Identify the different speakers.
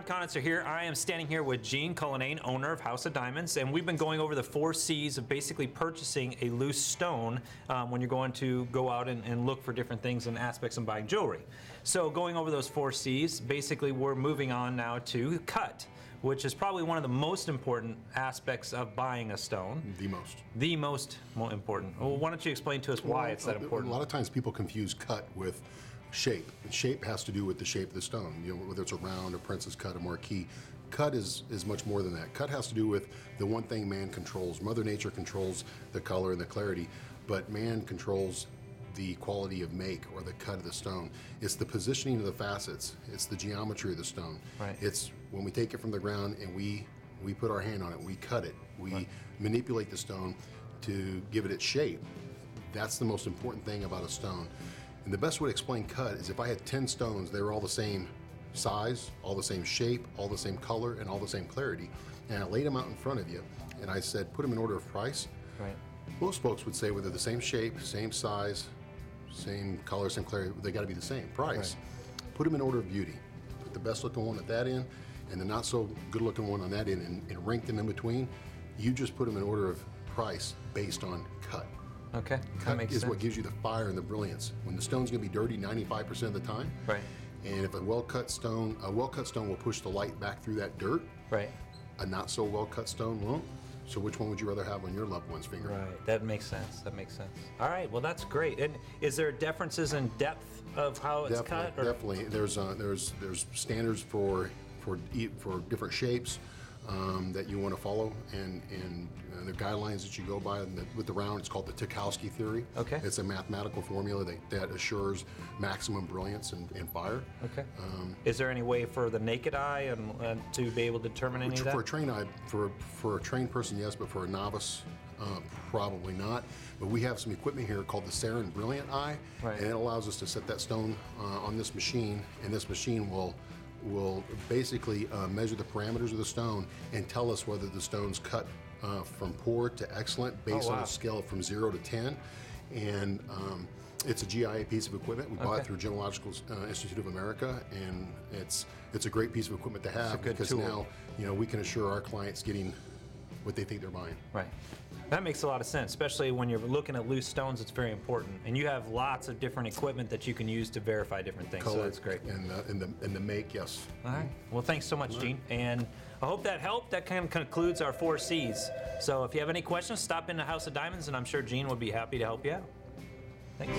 Speaker 1: Todd Conitzer here. I am standing here with Gene Cullinane, owner of House of Diamonds, and we've been going over the 4 C's of basically purchasing a loose stone when you're going to go out and look for different things and aspects in buying jewelry. So going over those 4 C's, basically we're moving on now to cut, which is probably one of the most important aspects of buying a stone. The most important. Well, why don't you explain to us why it's that important?
Speaker 2: A lot of times people confuse cut with shape. And shape has to do with the shape of the stone, whether it's a round, a princess cut, a marquise. Cut is much more than that. Cut has to do with the one thing man controls. Mother Nature controls the color and the clarity, but man controls the quality of make or the cut of the stone. It's the positioning of the facets. It's the geometry of the stone.
Speaker 1: Right.
Speaker 2: It's when we take it from the ground and we put our hand on it, we cut it, we manipulate the stone to give it its shape. That's the most important thing about a stone. And the best way to explain cut is if I had 10 stones, they were all the same size, all the same shape, all the same color, and all the same clarity, and I laid them out in front of you, and I said, put them in order of price.
Speaker 1: Right.
Speaker 2: Most folks would say whether the same shape, same size, same color, same clarity, they got to be the same price. Right. Put them in order of beauty. Put the best looking one at that end, and the not so good looking one on that end, and rank them in between. You just put them in order of price based on cut.
Speaker 1: Okay,
Speaker 2: cut is what gives you the fire and the brilliance. When the stone's going to be dirty 95% of the time,
Speaker 1: right?
Speaker 2: And if a well-cut stone will push the light back through that dirt.
Speaker 1: Right.
Speaker 2: A not so well-cut stone won't. So which one would you rather have on your loved one's finger?
Speaker 1: Right. That makes sense. That makes sense. All right. Well, that's great. And is there differences in depth of how it's cut? Or?
Speaker 2: Definitely. There's standards for different shapes that you want to follow, and the guidelines that you go by. With the round, it's called the Tucholsky theory.
Speaker 1: Okay.
Speaker 2: It's a mathematical formula that assures maximum brilliance and fire.
Speaker 1: Okay. Is there any way for the naked eye and to be able to determine any of that?
Speaker 2: For a trained eye, for a trained person, yes, but for a novice, probably not. But we have some equipment here called the Sarin Brilliant Eye,
Speaker 1: right.
Speaker 2: And it allows us to set that stone on this machine, and this machine will basically measure the parameters of the stone and tell us whether the stone's cut from poor to excellent based on a scale from 0 to 10. And it's a GIA piece of equipment. We bought it through Gemological Institute of America, and it's a great piece of equipment to have because
Speaker 1: tool.
Speaker 2: Now we can assure our clients getting what they think they're buying.
Speaker 1: Right. That makes a lot of sense, especially when you're looking at loose stones. It's very important, and you have lots of different equipment that you can use to verify different things.
Speaker 2: Color,
Speaker 1: so that's great.
Speaker 2: And the make, yes.
Speaker 1: All right. Well, thanks so much, Gene, and I hope that helped. That kind of concludes our 4 C's. So if you have any questions, stop into House of Diamonds, and I'm sure Gene would be happy to help you out. Thanks.